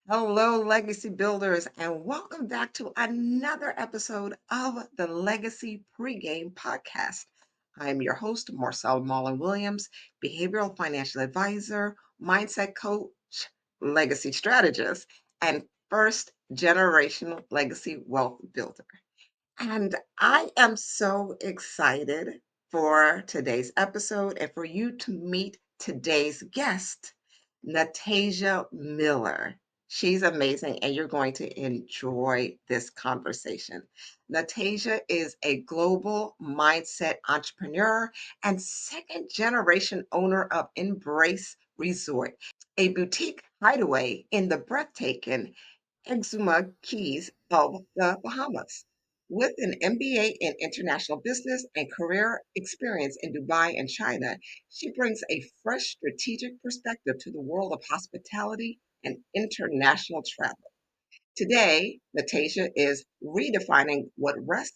Hello, legacy builders, and welcome back to another episode of the Legacy Pregame Podcast. I'm your host, Marcella Mollon-Williams, behavioral financial advisor, mindset coach, legacy strategist, and first generation legacy wealth builder. And I am so excited for today's episode and for you to meet today's guest, Natajia Miller. She's amazing, and you're going to enjoy this conversation. Natajia is a global mindset entrepreneur and second generation owner of Embrace Resort, a boutique hideaway in the breathtaking Exuma Keys of the Bahamas. With an MBA in international business and career experience in Dubai and China, she brings a fresh strategic perspective to the world of hospitality and international travel. Today, Natasha is redefining what rest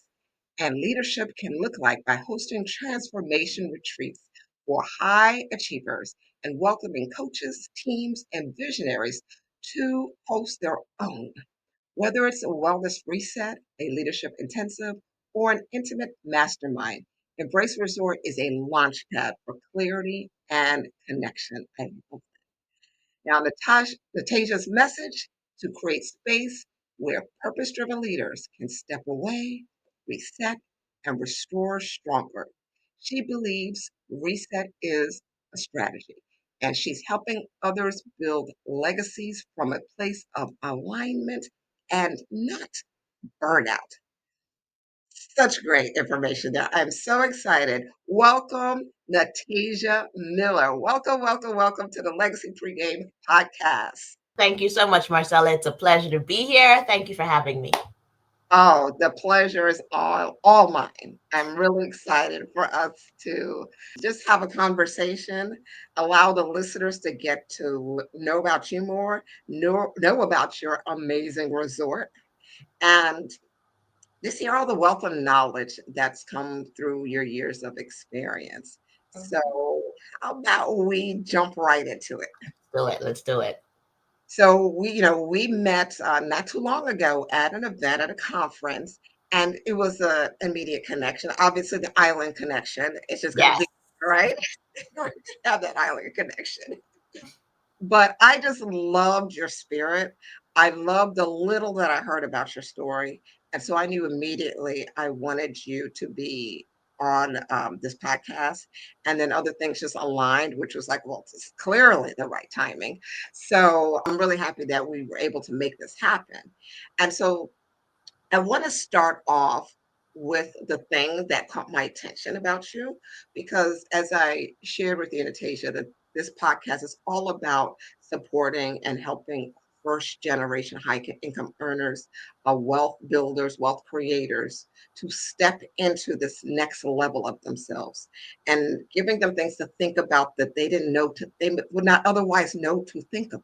and leadership can look like by hosting transformation retreats for high achievers and welcoming coaches, teams, and visionaries to host their own. Whether it's a wellness reset, a leadership intensive, or an intimate mastermind, Embrace Resort is a launchpad for clarity and connection. I love now, Natasia's message to create space where purpose driven leaders can step away, reset, and restore stronger. She believes reset is a strategy, and she's helping others build legacies from a place of alignment and not burnout. Such great information there. I'm so excited. Welcome, Natajia Miller. Welcome to the Legacy Pregame podcast. Thank you so much, Marcella. It's a pleasure to be here. Thank you for having me. Oh, the pleasure is all mine. I'm really excited for us to just have a conversation, allow the listeners to get to know about you more, know about your amazing resort, and just hear all the wealth of knowledge that's come through your years of experience. So, how about we jump right into it? Do it. Let's do it. So, we met not too long ago at an event at a conference, and it was a immediate connection. Obviously, the island connection. It's just going to Yes. be right. Have that island connection. But I just loved your spirit. I loved the little that I heard about your story. And so I knew immediately I wanted you to be on this podcast. And then other things just aligned, which was like, well, it's clearly the right timing. So I'm really happy that we were able to make this happen. And so I want to start off with the thing that caught my attention about you, because as I shared with you, Anastasia, that this podcast is all about supporting and helping first generation high income earners, wealth builders, wealth creators to step into this next level of themselves and giving them things to think about that they didn't know they would not otherwise know to think about.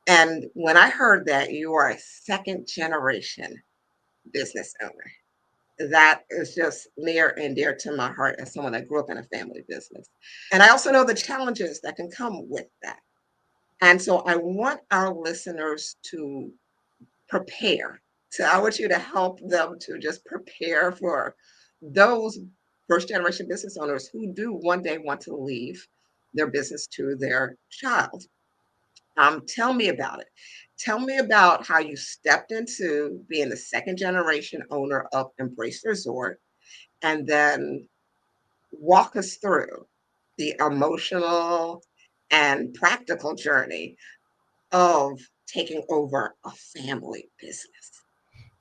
And when I heard that you are a second generation business owner. That is just near and dear to my heart as someone that grew up in a family business. And I also know the challenges that can come with that. And so I want our listeners to prepare. So I want you to help them to just prepare for those first generation business owners who do one day want to leave their business to their child. Tell me about it. Tell me about how you stepped into being the second generation owner of Embrace Resort, and then walk us through the emotional and practical journey of taking over a family business.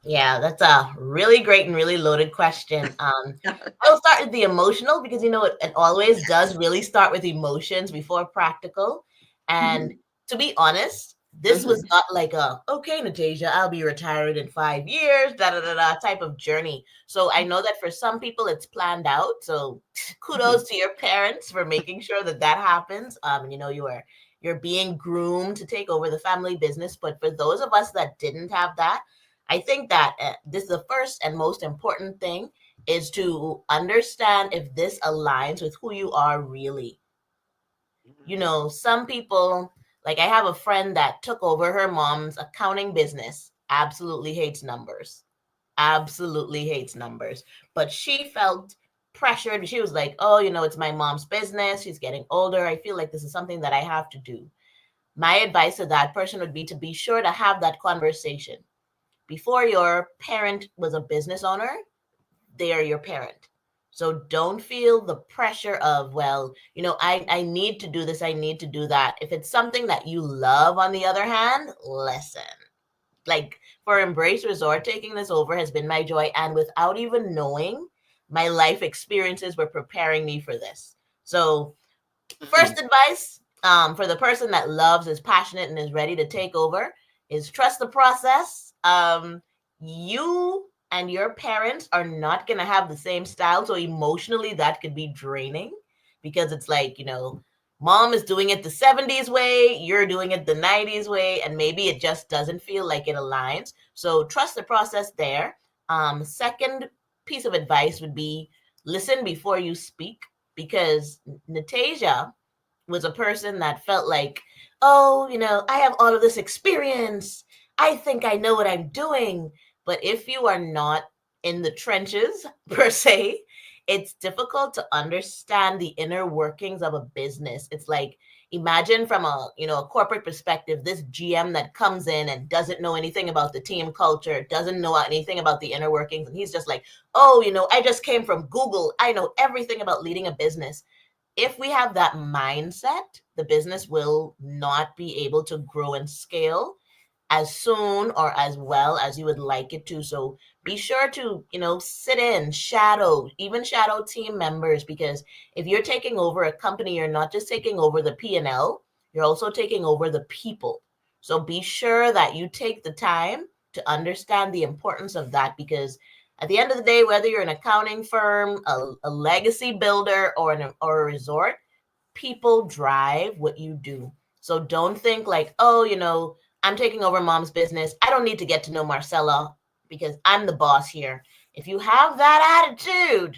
Yeah, that's a really great and really loaded question. I'll start with the emotional because it always does really start with emotions before practical. And Mhm, to be honest, this was mhm, not like a okay, Natasha, I'll be retired in 5 years, da da da da type of journey. So I know that for some people it's planned out. So kudos mhm, to your parents for making sure that that happens. You're being groomed to take over the family business. But for those of us that didn't have that, I think that this is the first and most important thing is to understand if this aligns with who you are really. mhm, Some people Like I have a friend that took over her mom's accounting business, absolutely hates numbers, absolutely hates numbers. But she felt pressured. She was like, oh, it's my mom's business. She's getting older. I feel like this is something that I have to do. My advice to that person would be to be sure to have that conversation. Before your parent was a business owner, they are your parent. So don't feel the pressure of, well, I need to do this, I need to do that. If it's something that you love, on the other hand, listen. Like for Embrace Resort, taking this over has been my joy. And without even knowing, my life experiences were preparing me for this. So first advice, for the person that loves, is passionate, and is ready to take over, is trust the process. You and your parents are not going to have the same style. So emotionally, that could be draining because it's like, mom is doing it the 70s way, you're doing it the 90s way, and maybe it just doesn't feel like it aligns. So trust the process there. Second piece of advice would be listen before you speak, because Natajia was a person that felt like, oh, I have all of this experience. I think I know what I'm doing. But if you are not in the trenches, per se, it's difficult to understand the inner workings of a business. It's like, imagine from a corporate perspective, this GM that comes in and doesn't know anything about the team culture, doesn't know anything about the inner workings, and he's just like, oh, I just came from Google, I know everything about leading a business. If we have that mindset, the business will not be able to grow and scale as soon or as well as you would like it to. So be sure to, sit in, shadow, even shadow team members, because if you're taking over a company, you're not just taking over the P&L, you're also taking over the people. So be sure that you take the time to understand the importance of that, because at the end of the day, whether you're an accounting firm, a legacy builder, or a resort, people drive what you do. So don't think like, oh, I'm taking over mom's business, I don't need to get to know Marcella because I'm the boss here. If you have that attitude,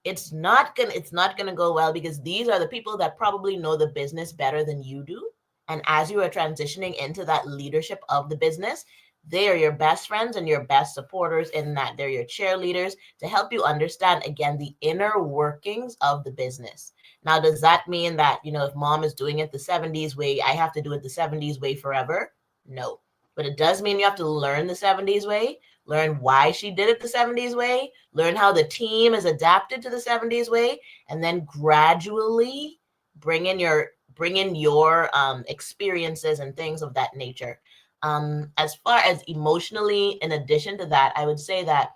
it's not gonna go well, because these are the people that probably know the business better than you do. And as you are transitioning into that leadership of the business, they are your best friends and your best supporters, in that they're your cheerleaders to help you understand again the inner workings of the business. Now, does that mean that, if mom is doing it the 70s way, I have to do it the 70s way forever? No. But it does mean you have to learn the 70s way, learn why she did it the 70s way, learn how the team is adapted to the 70s way, and then gradually bring in your experiences and things of that nature. As far as emotionally, in addition to that, I would say that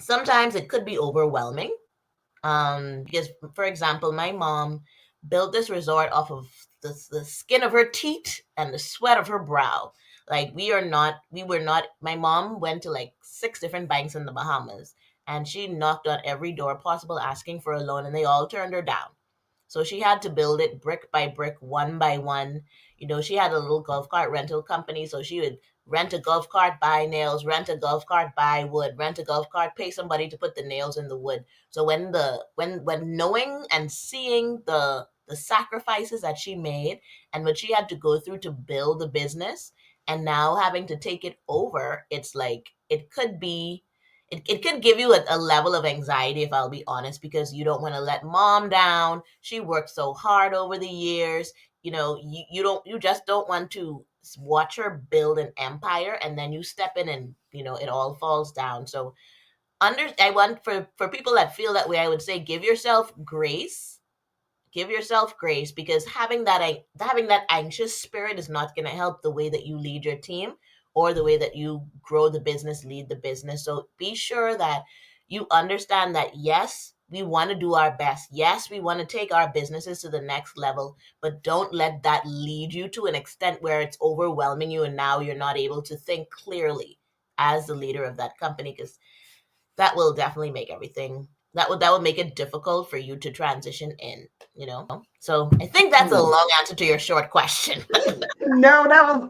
sometimes it could be overwhelming, because, for example, my mom built this resort off of the skin of her teeth and the sweat of her brow. Like we were not. My mom went to like 6 different banks in the Bahamas, and she knocked on every door possible asking for a loan, and they all turned her down. So she had to build it brick by brick, one by one. She had a little golf cart rental company, so she would rent a golf cart, buy nails, rent a golf cart, buy wood, rent a golf cart, pay somebody to put the nails in the wood. So when knowing and seeing the sacrifices that she made and what she had to go through to build the business, and now having to take it over, it's like it could give you a level of anxiety, if I'll be honest, because you don't want to let mom down. She worked so hard over the years. You just don't want to watch her build an empire, and then you step in and it all falls down. So I want, for people that feel that way, I would say give yourself grace, because having that anxious spirit is not going to help the way that you lead your team or the way that you grow the business, lead the business. So be sure that you understand that, yes, we want to do our best, yes, we want to take our businesses to the next level, but don't let that lead you to an extent where it's overwhelming you and now you're not able to think clearly as the leader of that company, because that will definitely make everything that would make it difficult for you to transition in. So I think that's a long answer to your short question. No,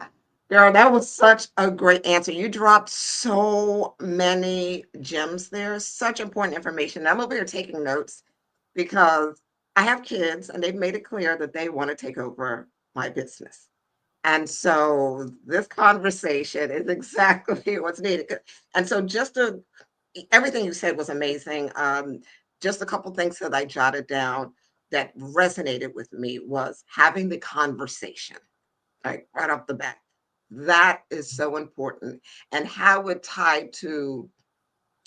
girl, that was such a great answer. You dropped so many gems there, such important information. I'm over here taking notes because I have kids and they've made it clear that they want to take over my business. And so this conversation is exactly what's needed. And so everything you said was amazing. Just a couple things that I jotted down that resonated with me was having the conversation, like right off the bat. That is so important. And how it tied to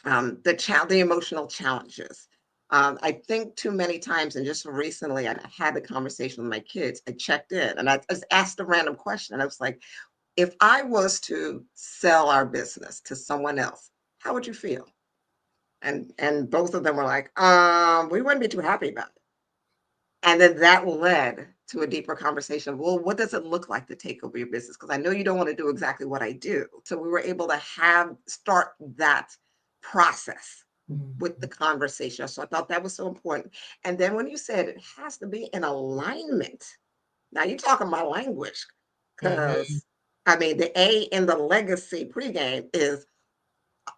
the emotional challenges. I think too many times, and just recently, I had the conversation with my kids. I checked in and I just asked a random question. I was like, if I was to sell our business to someone else, how would you feel? And both of them were like, we wouldn't be too happy about it. And then that led to a deeper conversation. Well, what does it look like to take over your business? Because I know you don't want to do exactly what I do. So we were able to start that process with the Mhm. conversation. So I thought that was so important. And then when you said it has to be in alignment, now you're talking my language, Mhm. because I mean the A in the legacy pregame is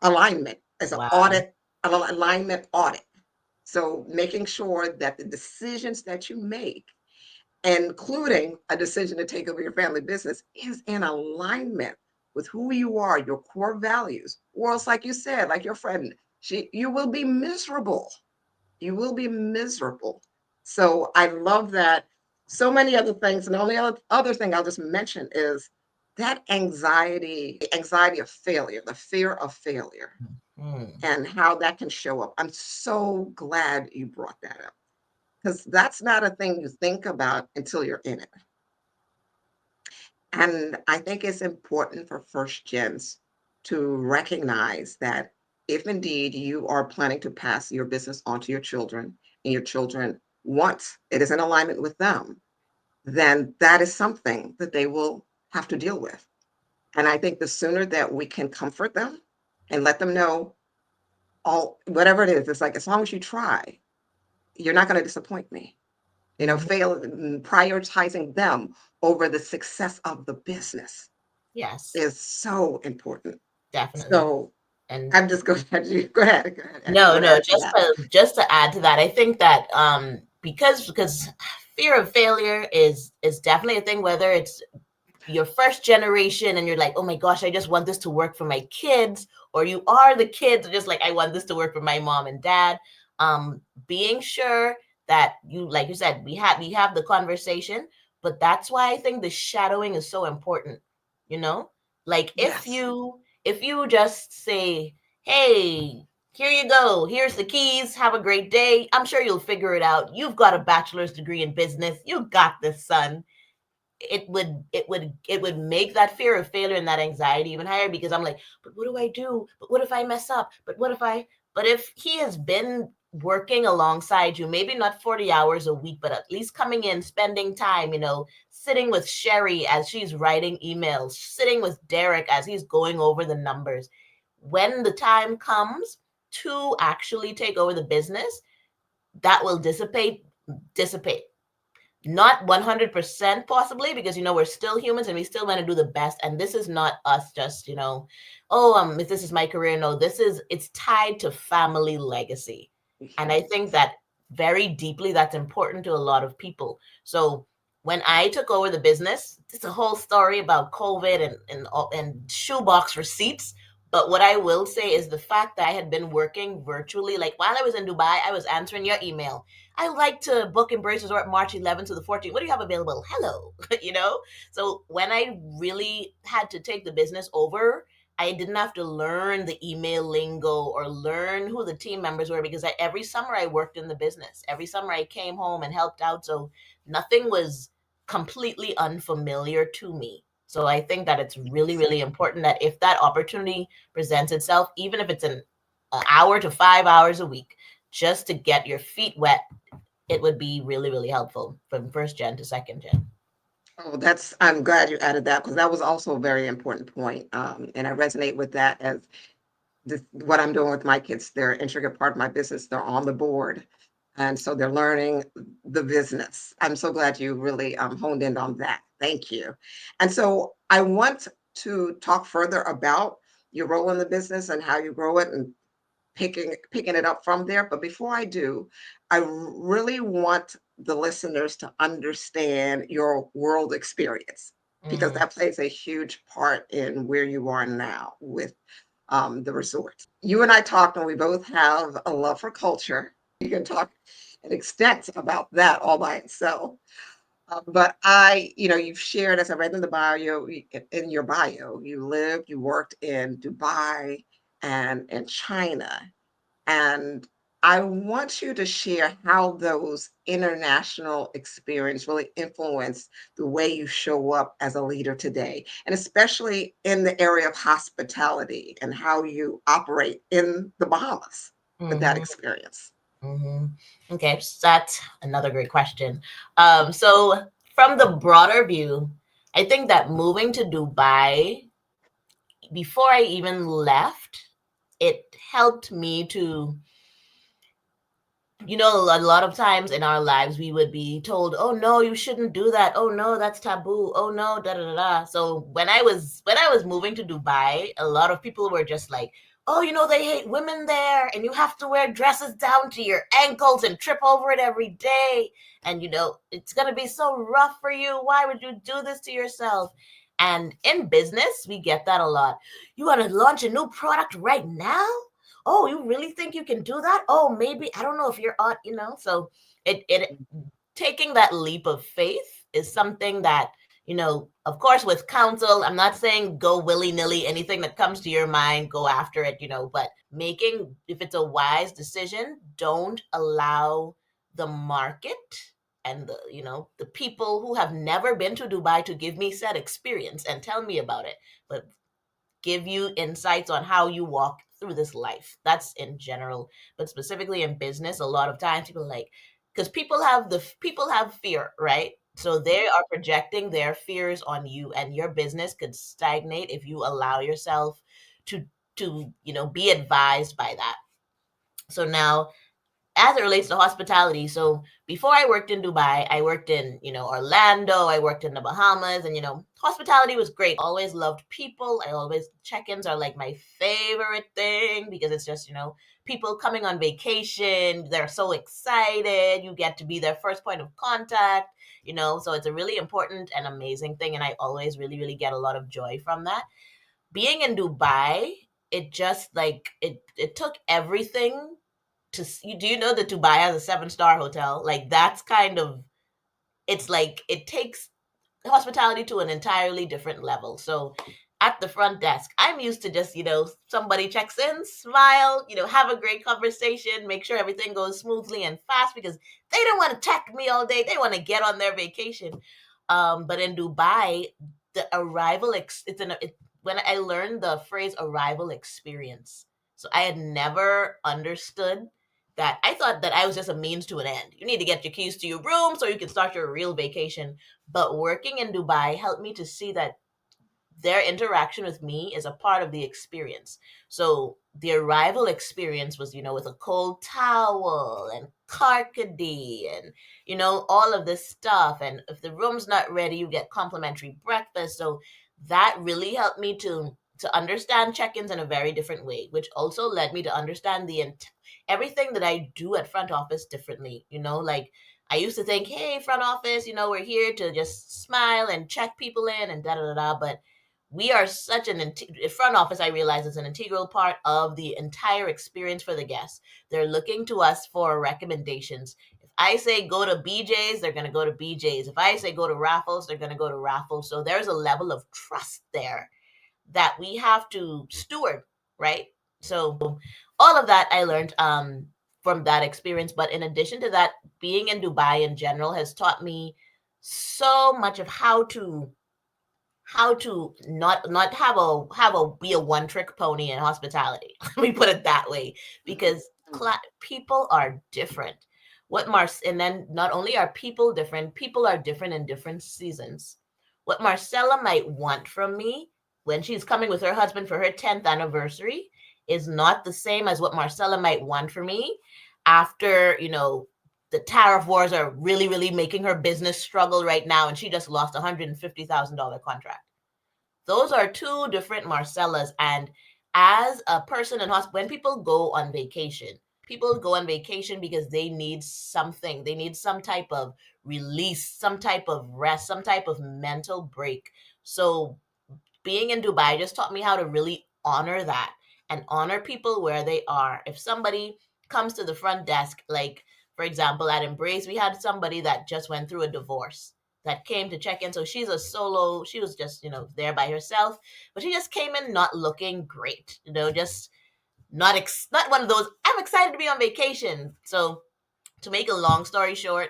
alignment, is an Wow. audit, an alignment audit. So making sure that the decisions that you make, including a decision to take over your family business, is in alignment with who you are, your core values. Or else, like you said, like your friend, you will be miserable. You will be miserable. So I love that. So many other things. And the only other thing I'll just mention is that anxiety of failure, the fear of failure, Mhm. and how that can show up. I'm so glad you brought that up, because that's not a thing you think about until you're in it. And I think it's important for first gens to recognize that if indeed you are planning to pass your business on to your children, and your children want it is in alignment with them, then that is something that they will have to deal with. And I think the sooner that we can comfort them and let them know, all whatever it is, it's like, as long as you try, you're not going to disappoint me. Mhm. Prioritizing them over the success of the business Yes, is so important. definitely. So And I'm just going to go ahead. Go ahead. You no, want to no, add to that? just to add to that, I think that because fear of failure is definitely a thing, whether it's your first generation and you're like, oh my gosh, I just want this to work for my kids, or you are the kids just like, I want this to work for my mom and dad. Being sure that you, like you said, we have the conversation, but that's why I think the shadowing is so important, you know? Like Yes. if you just say, hey, here you go, here's the keys, have a great day, I'm sure you'll figure it out, you've got a bachelor's degree in business, you got this, son. It would make that fear of failure and that anxiety even higher, because I'm like, but what do I do? But what if I mess up? But if he has been working alongside you, maybe not 40 hours a week, but at least coming in, spending time, sitting with Sherry as she's writing emails, sitting with Derek as he's going over the numbers, when the time comes to actually take over the business, that will dissipate. Not 100% possibly, because we're still humans and we still want to do the best, and this is not us just oh, if this is my career. No, it's tied to family legacy, and I think that very deeply that's important to a lot of people. So when I took over the business, it's a whole story about COVID and shoebox receipts. But what I will say is the fact that I had been working virtually, like while I was in Dubai, I was answering your email. I like to book Embrace Resort March 11th to the 14th. What do you have available? Hello, So when I really had to take the business over, I didn't have to learn the email lingo or learn who the team members were, because every summer I worked in the business. Every summer I came home and helped out, so nothing was completely unfamiliar to me. So I think that it's really, really important that if that opportunity presents itself, even if it's an hour to 5 hours a week, just to get your feet wet, it would be really, really helpful from first gen to second gen. Oh, I'm glad you added that, because that was also a very important point. And I resonate with that, as what I'm doing with my kids. They're an intricate part of my business. They're on the board. And so they're learning the business. I'm so glad you really honed in on that. Thank you. And so I want to talk further about your role in the business and how you grow it, and picking it up from there. But before I do, I really want the listeners to understand your world experience. because Mm-hmm. that plays a huge part in where you are now with the resort. You and I talked, and we both have a love for culture. You can talk an extent about that all by itself. But you've shared, as I read in the bio, in your bio, you lived, you worked in Dubai and in China. And I want you to share how those international experience really influenced the way you show up as a leader today, and especially in the area of hospitality and how you operate in the Bahamas with that Mm-hmm. experience. Mm-hmm. Okay, so that's another great question. So from the broader view, I think that moving to Dubai before I even left, it helped me to, a lot of times in our lives we would be told, oh no, you shouldn't do that, oh no, that's taboo, oh no, da da da da. So when I was moving to Dubai, a lot of people were just like, oh, they hate women there, and you have to wear dresses down to your ankles and trip over it every day, and it's going to be so rough for you, why would you do this to yourself? And in business we get that a lot. You want to launch a new product right now? Oh, you really think you can do that? Oh, maybe, I don't know if you're on, so it taking that leap of faith is something that, of course, with counsel, I'm not saying go willy-nilly, anything that comes to your mind, go after it, but making, if it's a wise decision, don't allow the market and the people who have never been to Dubai to give me said experience and tell me about it, but give you insights on how you walk through this life. That's in general, but specifically in business, a lot of times people like, because people have fear, right? So they are projecting their fears on you, and your business could stagnate if you allow yourself to be advised by that. So now, as it relates to hospitality, so before I worked in Dubai, I worked in, Orlando, I worked in the Bahamas, and, hospitality was great. Always loved people. I always, check-ins are like my favorite thing because it's just, people coming on vacation. They're so excited. You get to be their first point of contact, so it's a really important and amazing thing. And I always really, really get a lot of joy from that. Being in Dubai, it just like, it took everything do you know that Dubai has a 7-star hotel? Like, that's kind of, it's like it takes hospitality to an entirely different level. So at the front desk, I'm used to just, somebody checks in, smile, have a great conversation, make sure everything goes smoothly and fast because they don't want to check me all day. They want to get on their vacation. But in Dubai, the arrival, when I learned the phrase arrival experience. So I had never understood that. I thought that I was just a means to an end. You need to get your keys to your room so you can start your real vacation. But working in Dubai helped me to see that their interaction with me is a part of the experience. So the arrival experience was, with a cold towel and karkadi and, all of this stuff. And if the room's not ready, you get complimentary breakfast. So that really helped me to understand check-ins in a very different way, which also led me to understand everything that I do at front office differently. Like, I used to think, hey, front office, we're here to just smile and check people in and da da da da. But we are such front office, I realize, is an integral part of the entire experience for the guests. They're looking to us for recommendations. If I say go to BJ's, they're going to go to BJ's. If I say go to Raffles, they're going to go to Raffles. So there's a level of trust there that we have to steward, right? So all of that I learned from that experience. But in addition to that, being in Dubai in general has taught me so much of how to not have a be a one trick pony in hospitality. Let me put it that way, because people are different. And then not only are people are different in different seasons. What Marcella might want from me when she's coming with her husband for her 10th anniversary is not the same as what Marcella might want for me after, the tariff wars are really, really making her business struggle right now, and she just lost $150,000 contract. Those are two different Marcellas. And as a person in hospital, when people go on vacation because they need something. They need some type of release, some type of rest, some type of mental break. So being in Dubai just taught me how to really honor that and honor people where they are. If somebody comes to the front desk, like for example, at Embrace, we had somebody that just went through a divorce that came to check in. So she's a solo, she was just, there by herself, but she just came in not looking great, just not one of those, I'm excited to be on vacation. So to make a long story short,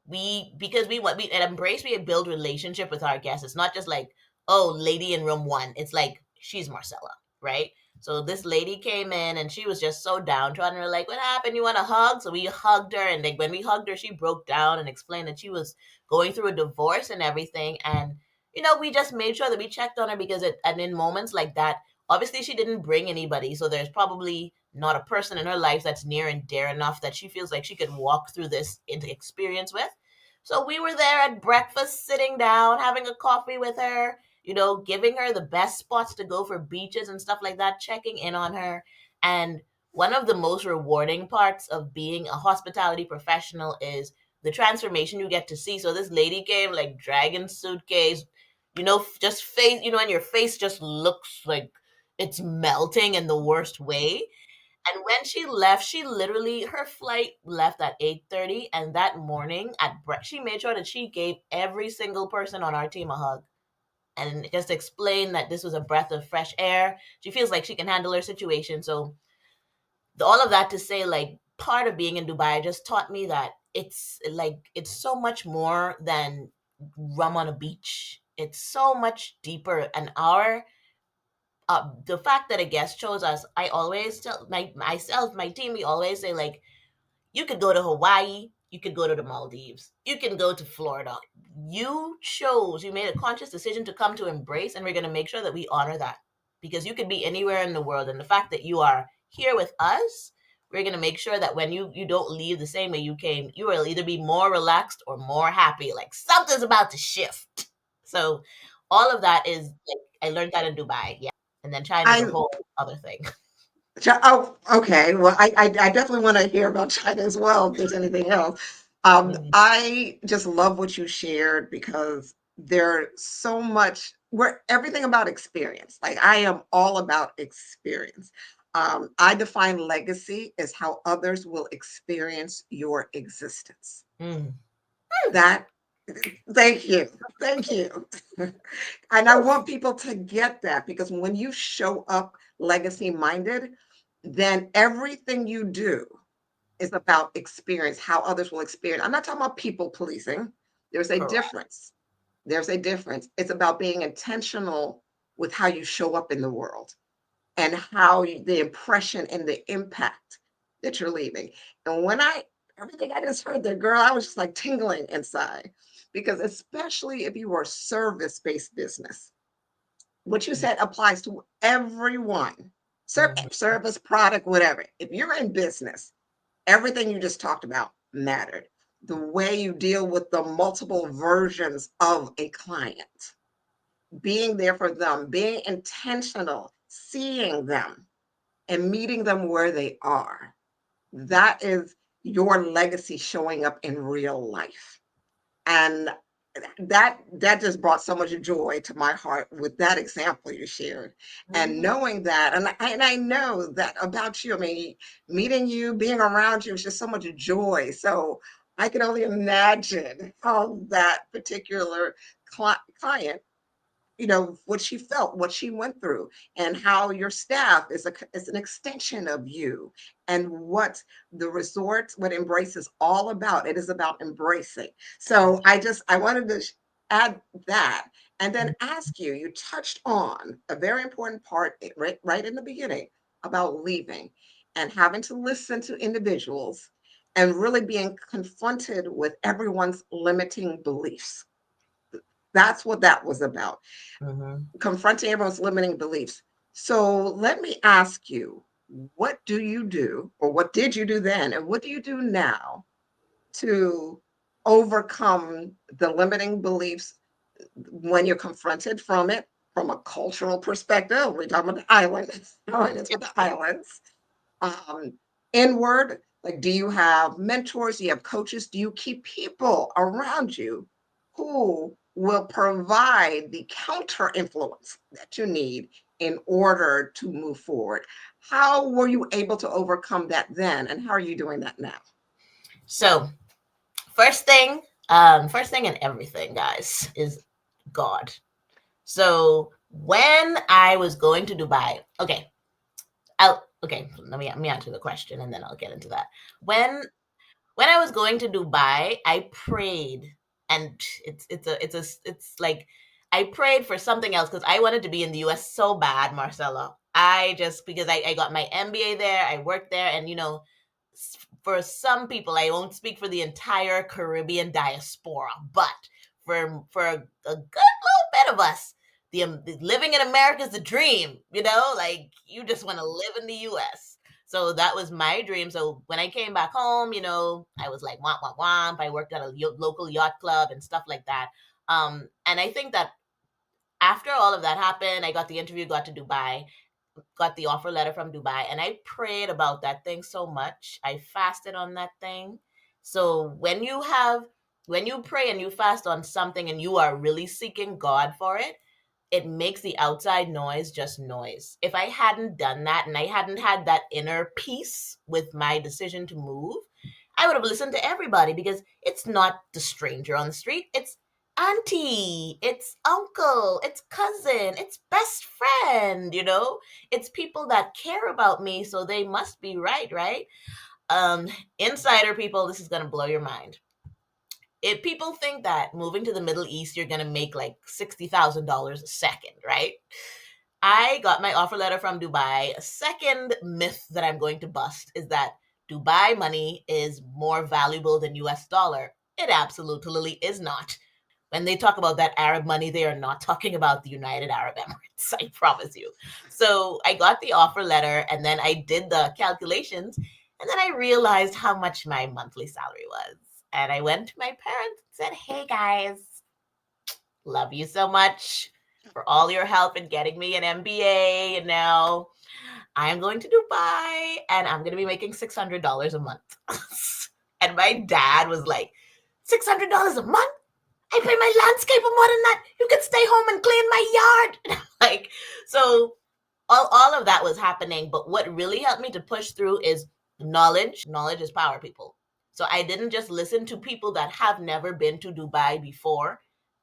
because we at Embrace, we build relationship with our guests. It's not just like, oh, lady in room one. It's like, she's Marcella, right? So this lady came in and she was just so downtrodden. We're like, what happened? You want a hug? So we hugged her, and like when we hugged her, she broke down and explained that she was going through a divorce and everything. And we just made sure that we checked on her, because and in moments like that, obviously she didn't bring anybody, so there's probably not a person in her life that's near and dear enough that she feels like she could walk through this into experience with. So we were there at breakfast, sitting down, having a coffee with her, giving her the best spots to go for beaches and stuff like that, checking in on her. And one of the most rewarding parts of being a hospitality professional is the transformation you get to see. So this lady came like dragging suitcase, just face, and your face just looks like it's melting in the worst way. And when she left, she literally, her flight left at 8:30, and that morning she made sure that she gave every single person on our team a hug and just explained that this was a breath of fresh air. She feels like she can handle her situation. So all of that to say, like, part of being in Dubai just taught me that it's so much more than rum on a beach. It's so much deeper. And the fact that a guest chose us, I always tell my team, we always say, like, you could go to Hawaii, you could go to the Maldives, you can go to Florida. You made a conscious decision to come to Embrace, and we're going to make sure that we honor that, because you could be anywhere in the world. And the fact that you are here with us, we're going to make sure that when you don't leave the same way you came, you will either be more relaxed or more happy. Like, something's about to shift. So all of that is, like, I learned that in Dubai. Yeah. And then China's a I whole other thing. Oh, okay. Well, I definitely want to hear about China as well, if there's anything else. Mhm. I just love what you shared, because there's so much, we're everything about experience. Like, I am all about experience. I define legacy as how others will experience your existence. Mm. That, thank you. Thank you. And I want people to get that, because when you show up legacy minded, then everything you do is about experience, how others will experience. I'm not talking about people policing. There's a Correct. difference. There's a difference. It's about being intentional with how you show up in the world, and the impression and the impact that you're leaving. And everything I just heard there, girl, I was just like tingling inside, because especially if you are a service-based business, what you said applies to everyone. Mhm. Service, product, whatever. If you're in business, everything you just talked about mattered. The way you deal with the multiple versions of a client, being there for them, being intentional, seeing them and meeting them where they are. That is your legacy showing up in real life. And that just brought so much joy to my heart with that example you shared, and Mhm. knowing that, and I know that about you. I mean, meeting you, being around you, is just so much joy. So I can only imagine how that particular client, what she felt, what she went through, and how your staff is an extension of you, and what the resort, what Embrace is all about. It is about embracing. So I wanted to add that, and then ask you. You touched on a very important part, right in the beginning, about leaving and having to listen to individuals, and really being confronted with everyone's limiting beliefs. That's what that was about, Mhm. confronting everyone's limiting beliefs. So let me ask you, what do you do, or what did you do then, and what do you do now to overcome the limiting beliefs when you're confronted from it, from a cultural perspective? We're talking about the islands, going into the islands. Um, Inward, like, do you have mentors? Do you have coaches? Do you keep people around you who will provide the counter influence that you need in order to move forward. How were you able to overcome that then, and how are you doing that now? So first thing, first thing and everything, guys, is God. So when I was going to Dubai, let me answer the question and then I'll get into that. When when I was going to Dubai, I prayed, and it's like I prayed for something else because I wanted to be in the U.S. so bad, Marcella. I just because I got my MBA there, I worked there, and for some people, I won't speak for the entire Caribbean diaspora, but for a good little bit of us, the living in America is the dream. Like you just want to live in the U.S. So that was my dream. So when I came back home, I was like womp womp womp. I worked at a local yacht club and stuff like that. And I think that after all of that happened, I got the interview, got to Dubai, got the offer letter from Dubai, and I prayed about that thing so much. I fasted on that thing. So when you pray and you fast on something and you are really seeking God for it, it makes the outside noise just noise. If I hadn't done that and I hadn't had that inner peace with my decision to move, I would have listened to everybody because it's not the stranger on the street. It's auntie, it's uncle, it's cousin, it's best friend. It's people that care about me, so they must be right, right? Um, Insider people, this is gonna blow your mind. If people think that moving to the Middle East, you're gonna make like $60,000 a second, right? I got my offer letter from Dubai. A second myth that I'm going to bust is that Dubai money is more valuable than US dollar. It absolutely is not. When they talk about that Arab money, they are not talking about the United Arab Emirates, I promise you. So I got the offer letter and then I did the calculations and then I realized how much my monthly salary was. And I went to my parents and said, hey guys, love you so much for all your help in getting me an MBA. And now I'm going to Dubai and I'm going to be making $600 a month. And my dad was like, $600 a month? I pay my landscaper more than that. You can stay home and clean my yard. Like, so all of that was happening. But what really helped me to push through is knowledge. Knowledge is power, people. So I didn't just listen to people that have never been to Dubai before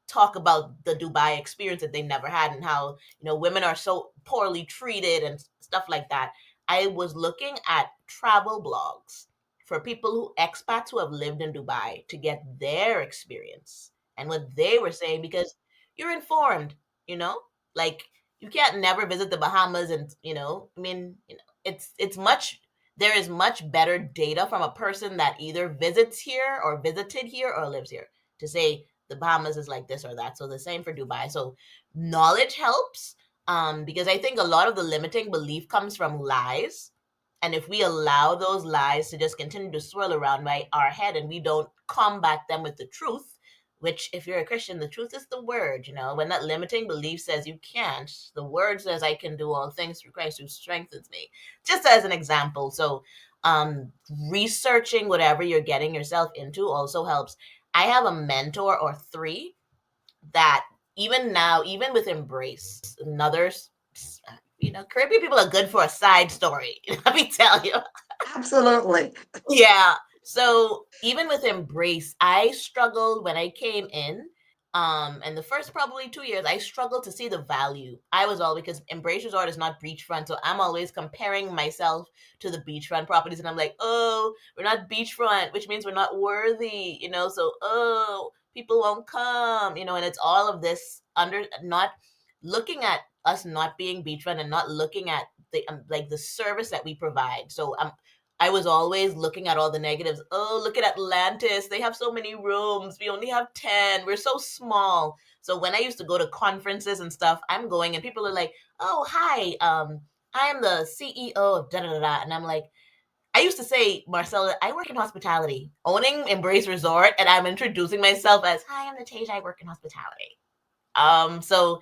talk about the Dubai experience that they never had and how, women are so poorly treated and stuff like that. I was looking at travel blogs for people expats who have lived in Dubai to get their experience and what they were saying because you're informed, you know? Like you can't never visit the Bahamas and, I mean, it's much there is much better data from a person that either visits here or visited here or lives here to say the Bahamas is like this or that. So the same for Dubai. So knowledge helps because I think a lot of the limiting belief comes from lies. And if we allow those lies to just continue to swirl around our head and we don't combat them with the truth, which if you're a Christian, the truth is the word. When that limiting belief says you can't, the word says I can do all things through Christ who strengthens me. Just as an example. So researching whatever you're getting yourself into also helps. I have a mentor or three that even now, even with Embrace, another, Caribbean people are good for a side story. Let me tell you. Absolutely. Yeah. So even with Embrace, I struggled when I came in. And the first probably 2 years, I struggled to see the value. I was all because Embrace Resort is not beachfront, so I'm always comparing myself to the beachfront properties, and I'm like, oh, we're not beachfront, which means we're not worthy. So people won't come, and it's all of this under not looking at us not being beachfront and not looking at the like the service that we provide. So I was always looking at all the negatives. Oh, look at Atlantis. They have so many rooms. We only have 10. We're so small. So when I used to go to conferences and stuff, I'm going and people are like, oh, hi. I am the CEO of da da da da. And I'm like, I used to say, Marcella, I work in hospitality, owning Embrace Resort, and I'm introducing myself as, hi, I'm Natajia, I work in hospitality. So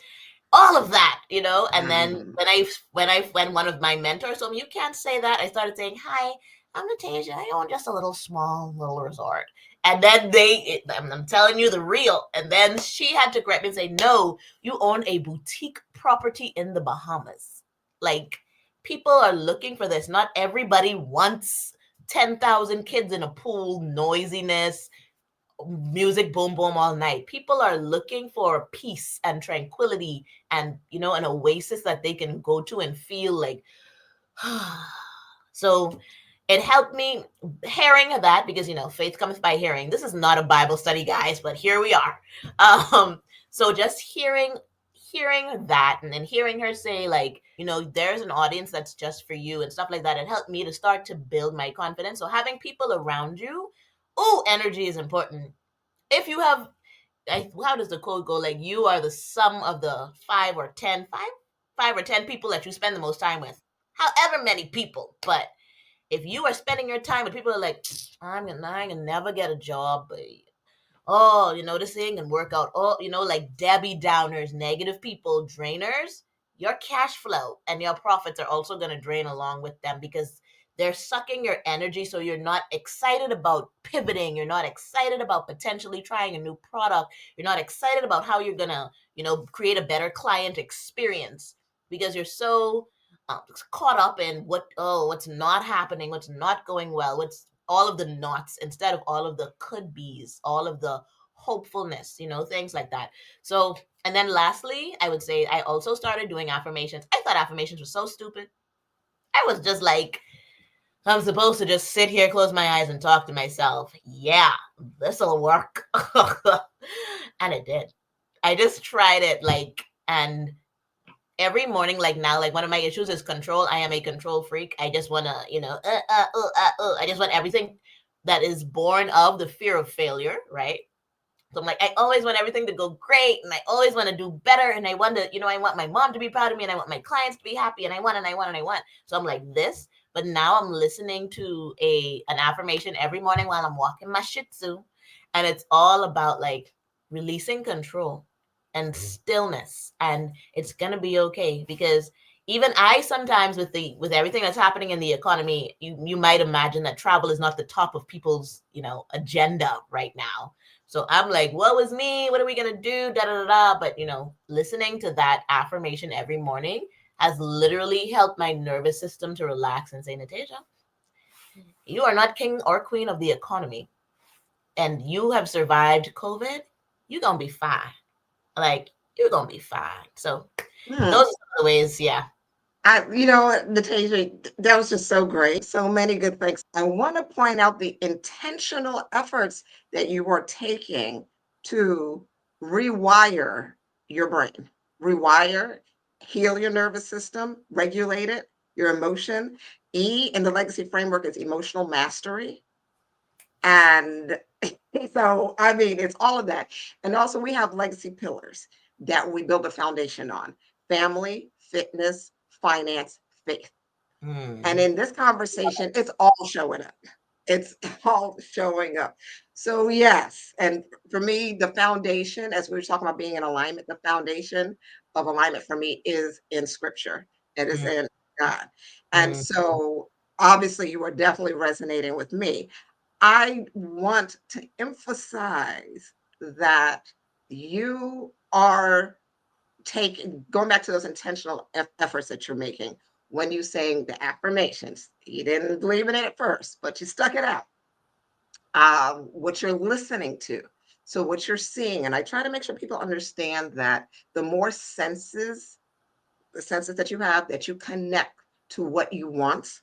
all of that, and then Mhm. when one of my mentors told me you can't say that, I started saying, hi, I'm Natajia, I own just a little small little resort. And then I'm telling you the real. And then she had to correct me and say, no, you own a boutique property in the Bahamas. Like, people are looking for this. Not everybody wants 10,000 kids in a pool, noisiness, music boom boom all night. People are looking for peace and tranquility and, an oasis that they can go to and feel like, so it helped me hearing that, because faith comes by hearing. This is not a Bible study, guys, but here we are. So just hearing that, and then hearing her say, like, there's an audience that's just for you and stuff like that, it helped me to start to build my confidence. So having people around you, energy is important. If you have, how does the quote go? Like, you are the sum of the five or ten people that you spend the most time with. However many people, but if you are spending your time with people who are like, I'm gonna never get a job, but this thing can work out. Like Debbie Downers, negative people, drainers, your cash flow and your profits are also gonna drain along with them, because they're sucking your energy. So you're not excited about pivoting. You're not excited about potentially trying a new product. You're not excited about how you're gonna, create a better client experience, because you're so caught up in what's not happening, what's not going well, what's all of the nots instead of all of the could be's, all of the hopefulness, things like that. So, and then lastly, I would say I also started doing affirmations. I thought affirmations were so stupid. I was just like, I'm supposed to just sit here, close my eyes, and talk to myself. Yeah, this'll work. And it did. I just tried it, and every morning, like now, like one of my issues is control. I am a control freak. I just want to, I just want everything that is born of the fear of failure, right? So I'm like, I always want everything to go great, and I always want to do better, and I want to, I want my mom to be proud of me, and I want my clients to be happy, and I want, and I want, and I want. So I'm like this, but now I'm listening to an affirmation every morning while I'm walking my Shih Tzu, and it's all about like releasing control and stillness, and it's gonna be okay. Because even I sometimes, with everything that's happening in the economy, you might imagine that travel is not the top of people's agenda right now. So I'm like, what was me? What are we gonna do? Da da da da. But listening to that affirmation every morning has literally helped my nervous system to relax and say, Natajia, you are not king or queen of the economy, and you have survived COVID. You're gonna be fine. Like, you're gonna be fine. So those Hmm. are some of the ways, yeah. Natasha, that was just so great. So many good things. I want to point out the intentional efforts that you are taking to rewire your brain, rewire, heal your nervous system, regulate it, your emotion. E in the legacy framework is emotional mastery. And so, I mean, it's all of that. And also, we have legacy pillars that we build a foundation on: family, fitness, finance, faith. And Mm. in this conversation, it's all showing up. It's all showing up. So, yes. And for me, the foundation, as we were talking about being in alignment, the foundation of alignment for me is in scripture, it is Mm. in God. And Mm. so, obviously, you are definitely resonating with me. I want to emphasize that you are taking, going back to those intentional efforts that you're making when you saying the affirmations. You didn't believe in it at first, but you stuck it out. What you're listening to. So what you're seeing, and I try to make sure people understand that the more senses, the senses that you have, that you connect to what you want,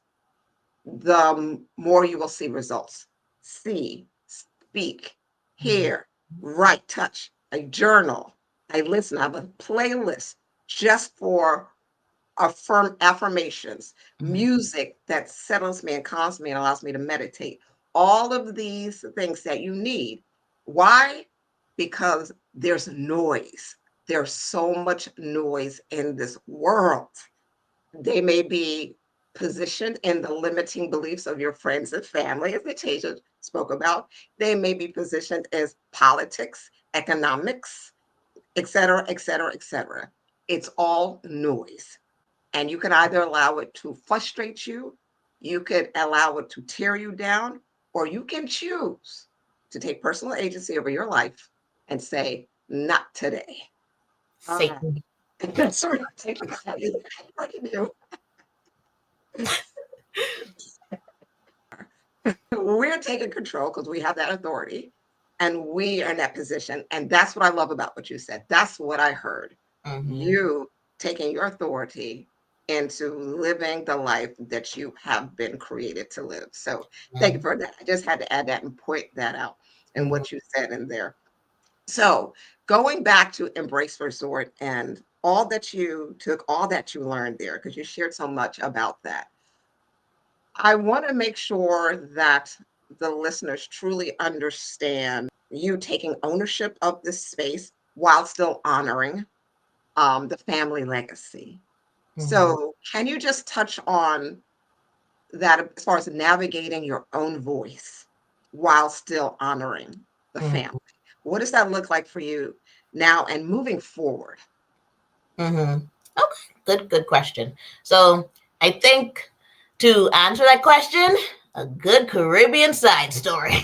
the more you will see results. See, speak, Mm. hear, write, touch. I journal. I listen. I have a playlist just for affirmations, Mm. music that settles me and calms me and allows me to meditate. All of these things that you need. Why? Because there's noise. There's so much noise in this world. They may be positioned in the limiting beliefs of your friends and family, as Natasha spoke about. They may be positioned as politics, economics, et cetera, et cetera, et cetera. It's all noise. And you can either allow it to frustrate you, you could allow it to tear you down, or you can choose to take personal agency over your life and say, not today. All right. Satan. That's what I'm taking. What you do. We're taking control because we have that authority and we are in that position. And that's what I love about what you said. That's what I heard. Mm-hmm. You taking your authority into living the life that you have been created to live. So thank you for that. I just had to add that and point that out and Mm-hmm. what you said in there. So going back to Embrace Resort and all that you took, all that you learned there, because you shared so much about that. I want to make sure that the listeners truly understand you taking ownership of this space while still honoring the family legacy. Mm-hmm. So, can you just touch on that as far as navigating your own voice while still honoring the family? What does that look like for you now and moving forward? Mm-hmm. Okay, good question. So I think to answer that question, a good Caribbean side story.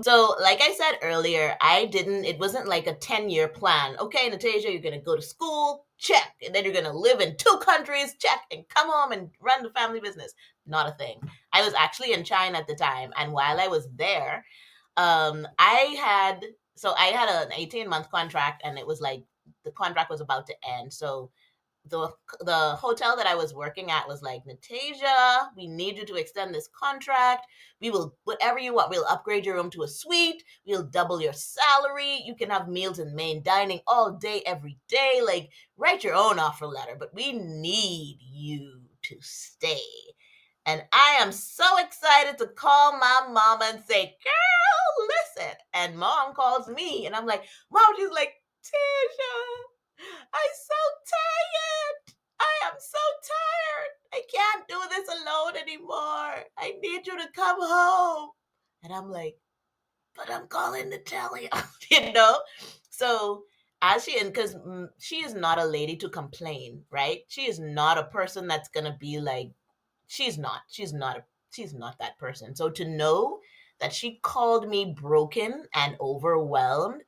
So like I said earlier, it wasn't like a 10-year plan. Okay, Natajia, you're gonna go to school, check, and then you're gonna live in 2 countries, check, and come home and run the family business. Not a thing. I was actually in China at the time, and while I was there, I had an 18-month contract, and it was like the contract was about to end. So the the hotel that I was working at was like, Natajia, we need you to extend this contract. We will whatever you want. We'll upgrade your room to a suite. We'll double your salary. You can have meals and main dining all day, every day. Like, write your own offer letter, but we need you to stay. And I am so excited to call my mama and say, girl, listen. And mom calls me, and I'm like, Mom, she's like, Tisha, I'm so tired. I am so tired. I can't do this alone anymore. I need you to come home. And I'm like, but I'm calling to tell you, you know? So as she, and because she is not a lady to complain, right? She is not a person that's going to be like, she's not that person. So to know that she called me broken and overwhelmed,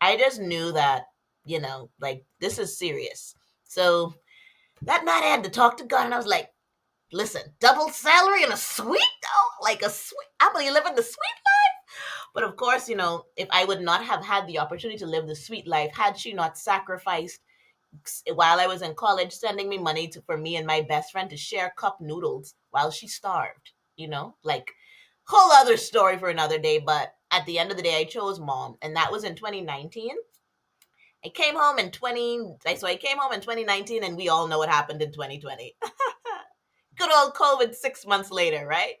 I just knew that, like, this is serious. So that night I had to talk to God, and I was like, listen, double salary and a suite though? Like a suite? I'm gonna live in the suite life? But of course, if I would not have had the opportunity to live the sweet life, had she not sacrificed while I was in college, sending me money for me and my best friend to share cup noodles while she starved, like, whole other story for another day. But at the end of the day, I chose mom, and that was in 2019. I came home in 2019, and we all know what happened in 2020. Good old COVID 6 months later, right?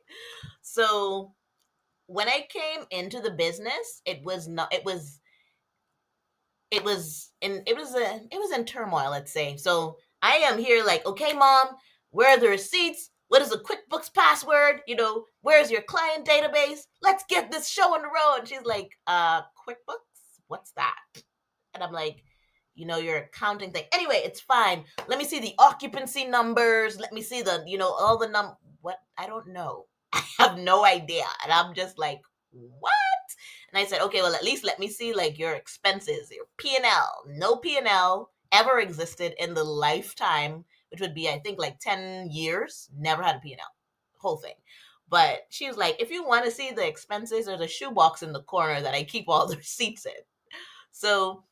So when I came into the business, it was in turmoil, let's say. So I am here like, okay, mom, where are the receipts? What is the QuickBooks password? Where's your client database? Let's get this show on the road. And she's like, QuickBooks? What's that? And I'm like, your accounting thing. Anyway, it's fine. Let me see the occupancy numbers. Let me see all the what? I don't know. I have no idea. And I'm just like, what? And I said, okay, well, at least let me see like your expenses, your P&L. No P&L ever existed in the lifetime, which would be, I think, like 10 years. Never had a P&L. Whole thing. But she was like, if you want to see the expenses, there's a shoebox in the corner that I keep all the receipts in. So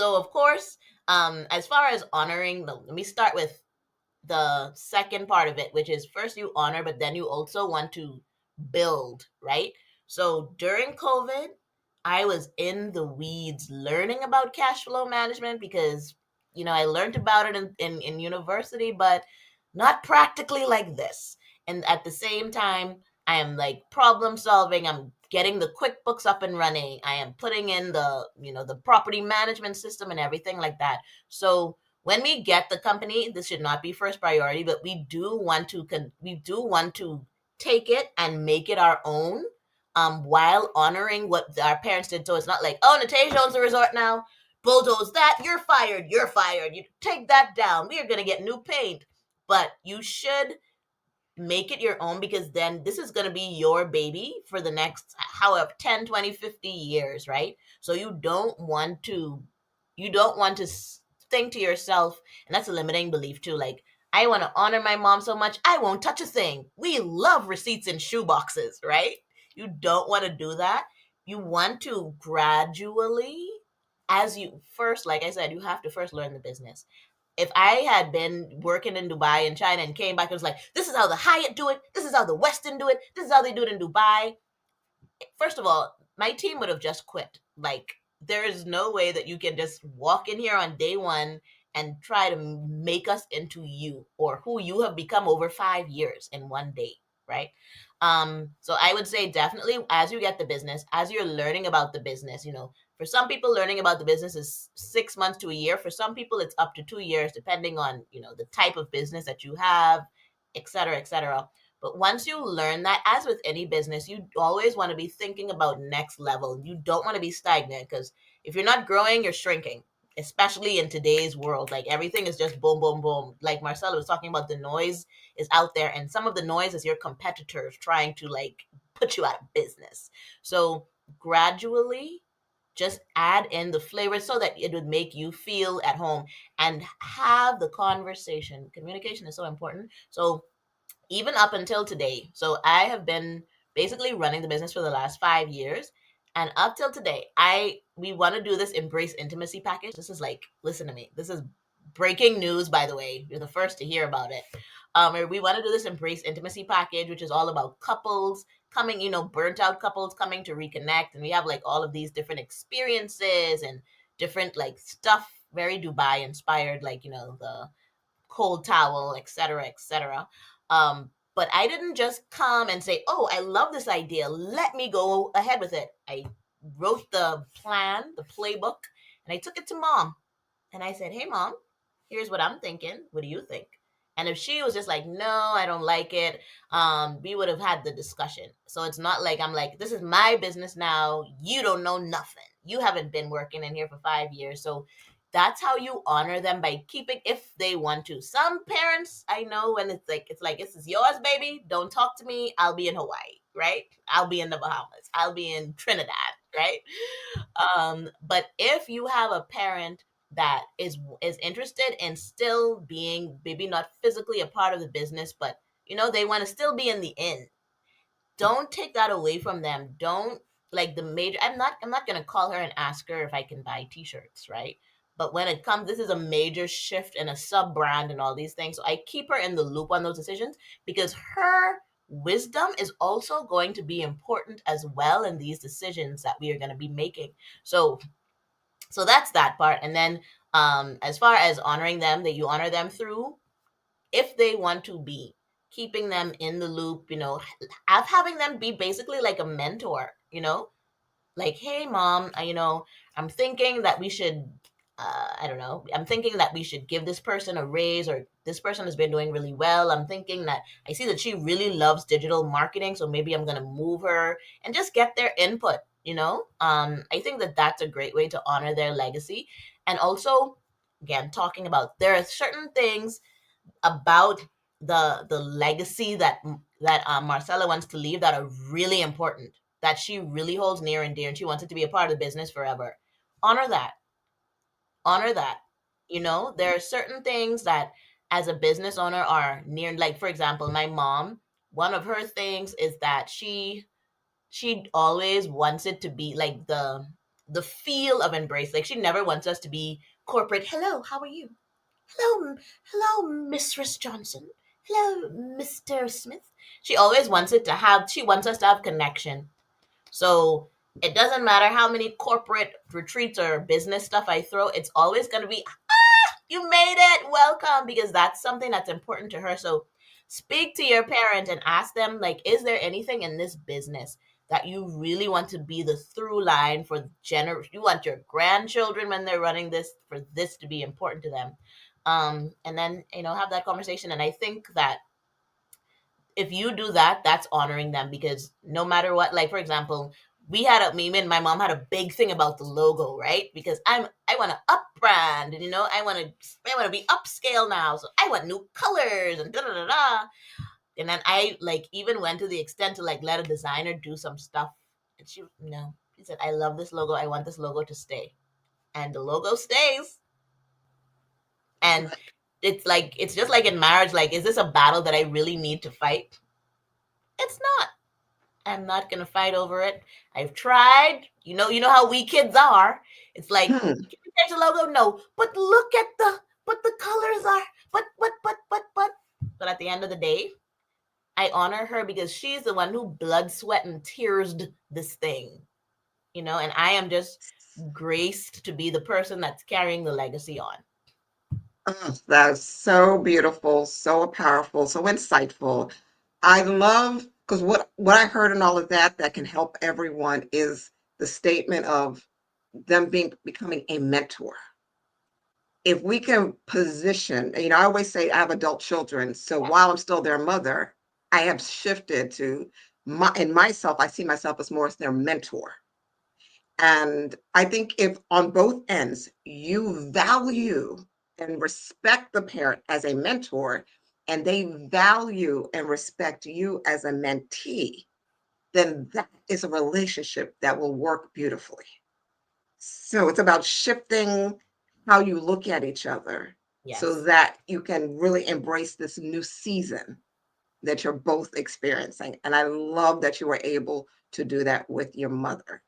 of course, as far as honoring, let me start with the second part of it, which is first you honor, but then you also want to build, right? So during COVID, I was in the weeds learning about cash flow management because, I learned about it in university, but not practically like this. And at the same time, I am like problem solving. I'm getting the QuickBooks up and running. I am putting in the property management system and everything like that. So when we get the company, this should not be first priority, but we do want to take it and make it our own, while honoring what our parents did. So it's not like, oh, Natajia owns the resort now, bulldoze that, you're fired, you take that down, we are going to get new paint. But you should make it your own, because then this is going to be your baby for the next however 10, 20, 50 years, right? So you don't want to think to yourself, and that's a limiting belief too, like, I want to honor my mom so much I won't touch a thing. We love receipts and shoe boxes, right? You don't want to do that. You want to gradually, as you first, like I said, you have to first learn the business. If I had been working in Dubai and China and came back and was like, this is how the Hyatt do it, this is how the Westin do it, this is how they do it in Dubai, first of all, my team would have just quit. Like, there is no way that you can just walk in here on day one and try to make us into you or who you have become over 5 years in one day, right? So I would say definitely, as you get the business, as you're learning about the business, for some people learning about the business is 6 months to a year. For some people it's up to 2 years, depending on, the type of business that you have, et cetera, et cetera. But once you learn that, as with any business, you always want to be thinking about next level. You don't want to be stagnant, because if you're not growing, you're shrinking, especially in today's world. Like, everything is just boom, boom, boom. Like Marcella was talking about, the noise is out there, and some of the noise is your competitors trying to, like, put you out of business. So gradually, just add in the flavor so that it would make you feel at home, and have the conversation. Communication is so important. So even up until today. So I have been basically running the business for the last 5 years. And up till today, we want to do this embrace intimacy package. This is like, listen to me. This is breaking news, by the way. You're the first to hear about it. We want to do this embrace intimacy package, which is all about couples coming, burnt out couples coming to reconnect. And we have like all of these different experiences and different like stuff, very Dubai inspired, like, the cold towel, etc., etc. But I didn't just come and say, "Oh, I love this idea. Let me go ahead with it." I wrote the plan, the playbook, and I took it to mom. And I said, "Hey, mom, here's what I'm thinking. What do you think?" And if she was just like, "No, I don't like it," we would have had the discussion. So it's not like I'm like, "This is my business now. You don't know nothing. You haven't been working in here for 5 years." So that's how you honor them, by keeping, if they want to. Some parents, I know, when it's like this is yours, baby. Don't talk to me. I'll be in Hawaii, right? I'll be in the Bahamas. I'll be in Trinidad, right? But if you have a parent that is interested in still being, maybe not physically a part of the business, but they want to still be in the inn, don't take that away from them. Don't, like, the major, I'm not going to call her and ask her if I can buy t-shirts, right? But when it comes, this is a major shift in a sub brand and all these things, so I keep her in the loop on those decisions, because her wisdom is also going to be important as well in these decisions that we are going to be making. So that's that part. And then, as far as honoring them, that you honor them through, if they want to be, keeping them in the loop, having them be basically like a mentor, like, "Hey, mom, I'm thinking that we should, I don't know, I'm thinking that we should give this person a raise, or this person has been doing really well. I'm thinking that I see that she really loves digital marketing, so maybe I'm going to move her," and just get their input, I think that that's a great way to honor their legacy. And also, again, talking about, there are certain things about the legacy that Marcella wants to leave that are really important, that she really holds near and dear, and she wants it to be a part of the business forever. Honor that. Honor that. There are certain things that, as a business owner, are near. Like, for example, my mom. One of her things is that she always wants it to be like the feel of embrace. Like, she never wants us to be corporate. "Hello, how are you? Hello, Mistress Johnson. Hello, Mr. Smith." She wants us to have connection. So it doesn't matter how many corporate retreats or business stuff I throw, it's always going to be, "You made it, welcome," because that's something that's important to her. So speak to your parent and ask them, like, is there anything in this business that you really want to be the through line for you want your grandchildren, when they're running this, for this to be important to them. And then, have that conversation. And I think that if you do that, that's honoring them, because no matter what, like, for example, me and my mom had a big thing about the logo, right? Because I want to up brand, and I want to be upscale now, so I want new colors and da da da da. And then I like even went to the extent to like let a designer do some stuff. And she no, she said, "I love this logo. I want this logo to stay," and the logo stays. And it's like it's just like in marriage. Like, is this a battle that I really need to fight? It's not. I'm not gonna fight over it. I've tried. You know how we kids are. It's like, Hmm. can you change the logo? No. But look at the colors are. But. But at the end of the day, I honor her because she's the one who blood, sweat, and tears this thing. And I am just graced to be the person that's carrying the legacy on. Oh, that's so beautiful, so powerful, so insightful. I love because what I heard in all of that that can help everyone is the statement of them becoming a mentor. If we can position, I always say I have adult children, so while I'm still their mother, I have shifted to in myself, I see myself as more as their mentor. And I think if on both ends you value and respect the parent as a mentor, and they value and respect you as a mentee, then that is a relationship that will work beautifully. So it's about shifting how you look at each other so Yes. that you can really embrace this new season that you're both experiencing. And I love that you were able to do that with your mother.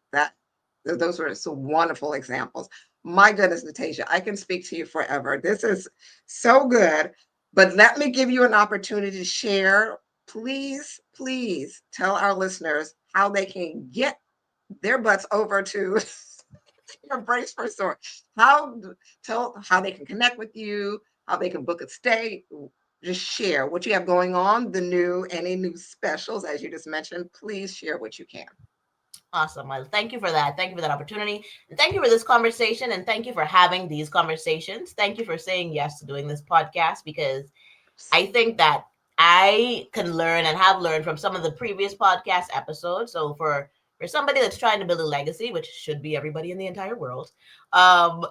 Those were some wonderful examples. My goodness, Natajia, I can speak to you forever. This is so good. But let me give you an opportunity to share. Please, please tell our listeners how they can get their butts over to Embrace Resort. How tell how they can connect with you, how they can book a stay. Just share what you have going on, any new specials, as you just mentioned. Please share what you can. Awesome. Well, thank you for that. Thank you for that opportunity. And thank you for this conversation. And thank you for having these conversations. Thank you for saying yes to doing this podcast because I think that I can learn and have learned from some of the previous podcast episodes. So for somebody that's trying to build a legacy, which should be everybody in the entire world, um,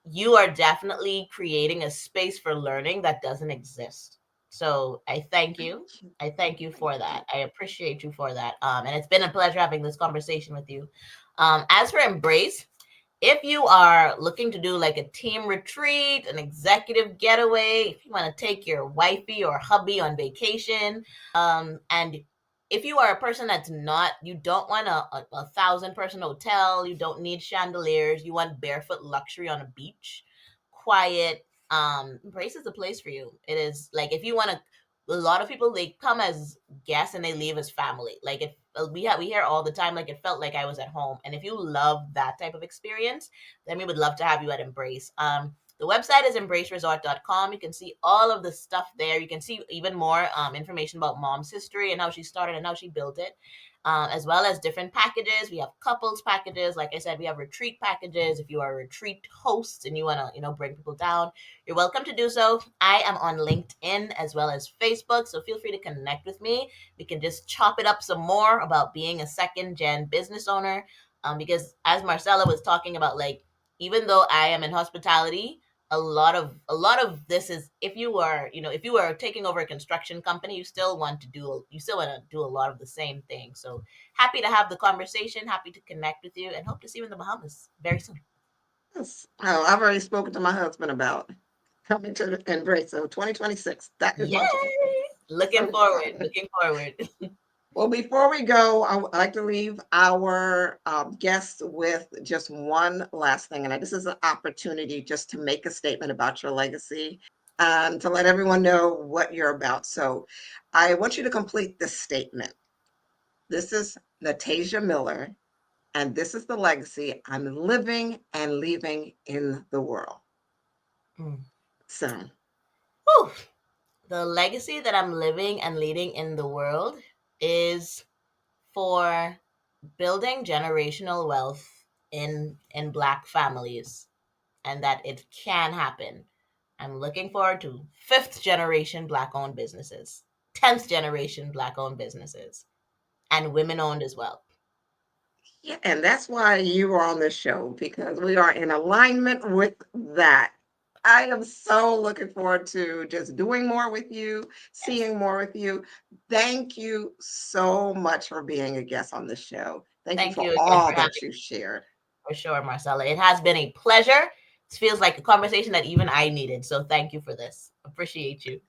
you are definitely creating a space for learning that doesn't exist. So I thank Thank you. you. I thank you Thank for you. that. I appreciate you for that. And it's been a pleasure having this conversation with you. As for Embrace, if you are looking to do like a team retreat, an executive getaway, if you want to take your wifey or hubby on vacation, and if you are a person that's not, you don't want a 1,000-person hotel, you don't need chandeliers, you want barefoot luxury on a beach, quiet, Embrace is a place for you. It is like if you want to, a lot of people they come as guests and they leave as family. Like if we hear all the time, like it felt like I was at home. And if you love that type of experience, then we would love to have you at Embrace. The website is embraceresort.com. You can see all of the stuff there. You can see even more information about mom's history and how she started and how she built it, as well as different packages. We have couples packages. Like I said, we have retreat packages. If you are a retreat host and you want to, bring people down, you're welcome to do so. I am on LinkedIn as well as Facebook, so feel free to connect with me. We can just chop it up some more about being a second gen business owner. Because as Marcella was talking about, like, even though I am in hospitality, a lot of this is if you are if you are taking over a construction company, you still want to do a lot of the same thing. So happy to have the conversation, happy to connect with you, and hope to see you in the Bahamas very soon. Yes. Oh, I've already spoken to my husband about coming to Embrace. So 2026, that is Yay! wonderful. So Looking forward, excited. looking forward. Well, before we go, I would like to leave our guests with just one last thing. And this is an opportunity just to make a statement about your legacy and to let everyone know what you're about. So I want you to complete this statement. This is Natajia Miller, and this is the legacy I'm living and leaving in the world. Mm. So, Whew. The legacy that I'm living and leading in the world is for building generational wealth in Black families, and that it can happen. I'm looking forward to fifth generation Black owned businesses, 10th generation Black owned businesses, and women owned as well. yeah, and that's why you are on this show because we are in alignment with that. I am so looking forward to just doing more with you, Yes. seeing more with you. Thank you so much for being a guest on the show. Thank you Thank you for again all for having that you shared. For sure, Marcella. It has been a pleasure. It feels like a conversation that even I needed. So thank you for this. Appreciate you.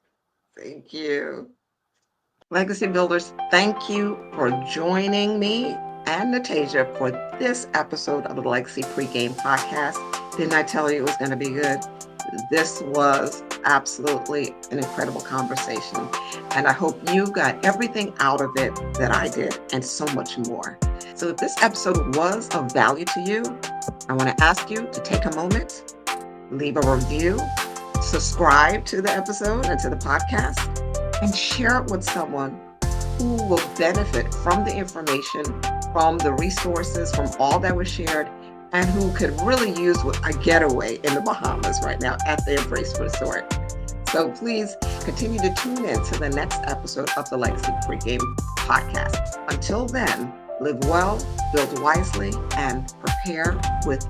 Thank you. Legacy Builders, thank you for joining me and Natajia for this episode of the Legacy Pregame Podcast. Didn't I tell you it was going to be good? This was absolutely an incredible conversation. And I hope you got everything out of it that I did and so much more. So if this episode was of value to you, I want to ask you to take a moment, leave a review, subscribe to the episode and to the podcast, and share it with someone who will benefit from the information, from the resources, from all that was shared, and who could really use a getaway in the Bahamas right now at the Embrace Resort. So please continue to tune in to the next episode of the Legacy Pregame Podcast. Until then, live well, build wisely, and prepare with